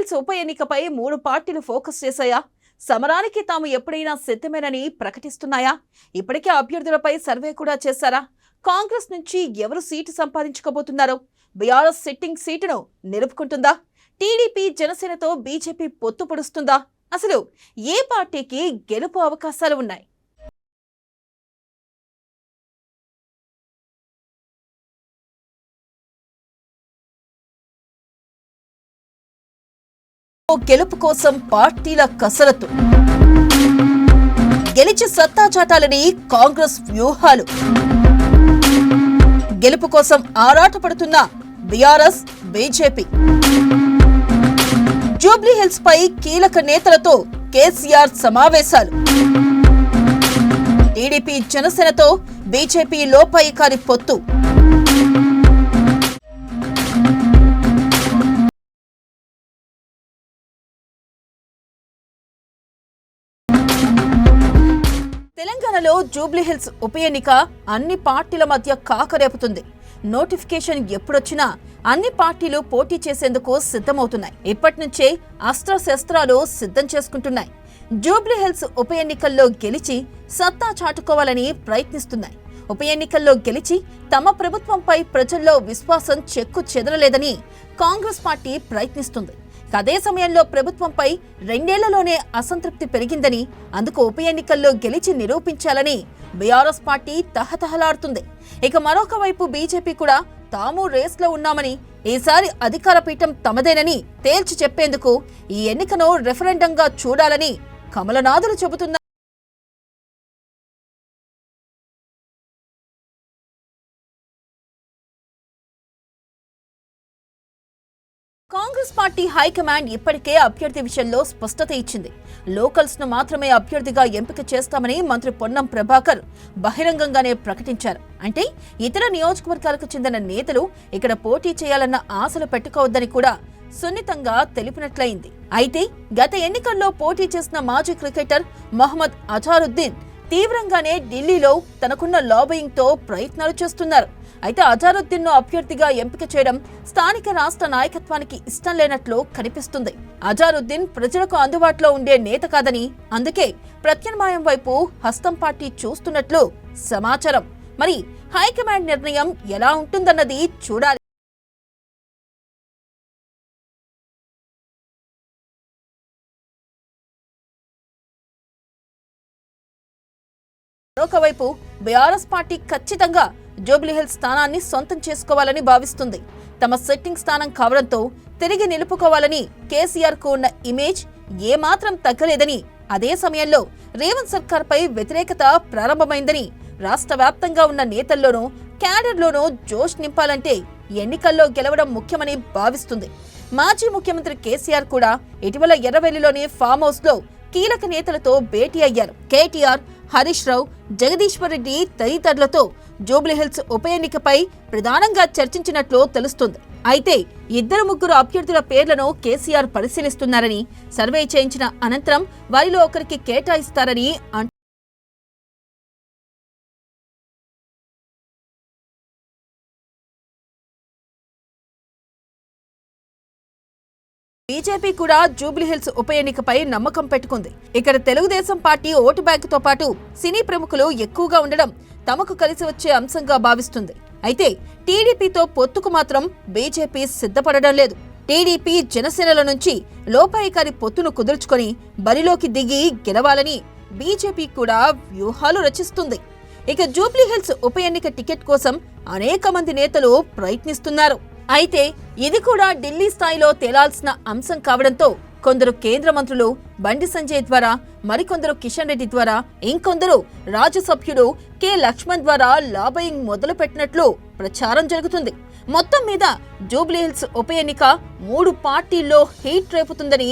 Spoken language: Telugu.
జూబ్లీహిల్స్ ఉప ఎన్నికపై 3 పార్టీలు ఫోకస్ చేశాయా? సమరానికి తాము ఎప్పుడైనా సిద్ధమేనని ప్రకటిస్తున్నాయా? ఇప్పటికే అభ్యర్థులపై సర్వే కూడా చేశారా? కాంగ్రెస్ నుంచి ఎవరు సీటు సంపాదించుకోబోతున్నారో? బీఆర్ఎస్ సిట్టింగ్ సీటును నిలుపుకుంటుందా? టీడీపీ జనసేనతో బీజేపీ పొత్తు పొడుస్తుందా? అసలు ఏ పార్టీకి గెలుపు అవకాశాలు ఉన్నాయి? గెలుపు కోసం పార్టీల కసరత్తు, గెలిచి సత్తా చాటాలని కాంగ్రెస్ వ్యూహాలు, గెలుపు కోసం ఆరాటపడుతున్న బీఆర్ఎస్ బీజేపీ, జూబ్లీహిల్స్ పై కీలక నేతలతో కేసీఆర్ సమావేశాలు, టీడీపీ జనసేనతో బీజేపీ లోపాయికారి పొత్తు. తెలంగాణలో జూబ్లీహిల్స్ ఉప ఎన్నిక అన్ని పార్టీల మధ్య కాకరేపుతుంది. నోటిఫికేషన్ ఎప్పుడొచ్చినా అన్ని పార్టీలు పోటీ చేసేందుకు సిద్ధమవుతున్నాయి. ఇప్పటి నుంచే అస్త్రశస్త్రాలు సిద్ధం చేసుకుంటున్నాయి. జూబ్లీహిల్స్ ఉప ఎన్నికల్లో గెలిచి సత్తా చాటుకోవాలని ప్రయత్నిస్తున్నాయి. ఉప ఎన్నికల్లో గెలిచి తమ ప్రభుత్వంపై ప్రజల్లో విశ్వాసం చెక్కు చెదరలేదని కాంగ్రెస్ పార్టీ ప్రయత్నిస్తుంది. అదే సమయంలో ప్రభుత్వంపై 2 ఏళ్లలోనే అసంతృప్తి పెరిగిందని, అందుకు ఉప ఎన్నికల్లో గెలిచి నిరూపించాలని బీఆర్ఎస్ పార్టీ తహతహలాడుతుంది. ఇక మరొక వైపు బీజేపీ కూడా తాము రేస్లో ఉన్నామని, ఈసారి అధికార పీఠం తమదేనని తేల్చి చెప్పేందుకు ఈ ఎన్నికను రెఫరెండంగా చూడాలని కమలనాథులు చెబుతున్నారు. కాంగ్రెస్ పార్టీ హైకమాండ్ ఇప్పటికే అభ్యర్థి విషయంలో స్పష్టత ఇచ్చింది. లోకల్స్ ను మాత్రమే అభ్యర్థిగా ఎంపిక చేస్తామని మంత్రి పొన్నం ప్రభాకర్ బహిరంగంగానే ప్రకటించారు. అంటే ఇతర నియోజకవర్గాలకు చెందిన నేతలు ఇక్కడ పోటీ చేయాలన్న ఆశలు పెట్టుకోవద్దని కూడా సున్నితంగా తెలిపినట్లయింది. అయితే గత ఎన్నికల్లో పోటీ చేసిన మాజీ క్రికెటర్ మొహమ్మద్ అజారుద్దీన్ తీవ్రంగానే ఢిల్లీలో తనకున్న లాబియింగ్ తో ప్రయత్నాలు చేస్తున్నారు. అయితే అజారుద్దీన్ ను అభ్యర్థిగా ఎంపిక చేయడం స్థానిక రాష్ట్ర నాయకత్వానికి ఇష్టం లేనట్లు కనిపిస్తుంది. అజారుద్దీన్ ప్రజలకు అందుబాటులో ఉండే నేత కాదని, అందుకే ప్రత్యామ్నాయం వైపు హస్తం పార్టీ చూస్తున్నట్లు సమాచారం. మరి హైకమాండ్ నిర్ణయం ఎలా ఉంటుందన్నది చూడాలి. మరొకవైపు బీఆర్ఎస్ పార్టీ ఖచ్చితంగా జూబ్లీహిల్స్ స్థానాన్ని సొంతం చేసుకోవాలని భావిస్తుంది. తమ సెట్టింగ్ స్థానం కావడంతో తిరిగి నిలుపుకోవాలని కేసీఆర్ కు ఉన్న ఇమేజ్ ఏమాత్రం తగ్గలేదని, అదే సమయంలో రేవంత్ సర్కార్ పై వ్యతిరేకత ప్రారంభమైందని, రాష్ట్ర వ్యాప్తంగా ఉన్న నేతల్లోనూ క్యాడర్లోనూ జోష్ నింపాలంటే ఎన్నికల్లో గెలవడం ముఖ్యమని భావిస్తుంది. మాజీ ముఖ్యమంత్రి కేసీఆర్ కూడా ఇటీవల ఎర్రవెల్లిలోని ఫామ్ హౌస్ లో కీలక నేతలతో భేటీ అయ్యారు. కేటీఆర్, హరీష్ రావు, జగదీశ్వర్ రెడ్డి తదితరులతో జూబ్లీహిల్స్ ఉప ఎన్నికపై ప్రధానంగా చర్చించినట్లు తెలుస్తుంది. అయితే 2-3 అభ్యర్థుల పేర్లను కేసీఆర్ పరిశీలిస్తున్నారని, సర్వే చేయించిన అనంతరం వారిలో ఒకరికి కేటాయిస్తారని అంటున్నారు. బీజేపీ కూడా జూబ్లీహిల్స్ ఉప ఎన్నికపై నమ్మకం పెట్టుకుంది. ఇక్కడ తెలుగుదేశం పార్టీ ఓటు బ్యాంకుతో పాటు సినీ ప్రముఖులు ఎక్కువగా ఉండడం తమకు కలిసి వచ్చే అంశంగా భావిస్తుంది. అయితే టీడీపీతో పొత్తుకు మాత్రం బీజేపీ సిద్ధపడడం లేదు. టీడీపీ జనసేనల నుంచి లోపాయికారి పొత్తును కుదుర్చుకొని బరిలోకి దిగి గెలవాలని బీజేపీ కూడా వ్యూహాలు రచిస్తుంది. ఇక జూబ్లీహిల్స్ ఉప ఎన్నిక టికెట్ కోసం అనేక మంది నేతలు ప్రయత్నిస్తున్నారు. అయితే ఇది కూడా ఢిల్లీ స్థాయిలో తేలాల్సిన అంశం కావడంతో కొందరు కేంద్ర మంత్రులు బండి సంజయ్ ద్వారా, మరికొందరు కిషన్ రెడ్డి ద్వారా, ఇంకొందరు రాజ్యసభ్యులు కె లక్ష్మణ్ ద్వారా లాబియింగ్ మొదలు పెట్టినట్లు ప్రచారం జరుగుతుంది. మొత్తం మీద జూబ్లీహిల్స్ ఉప ఎన్నిక 3 పార్టీల్లో హీట్ రేపుతుందని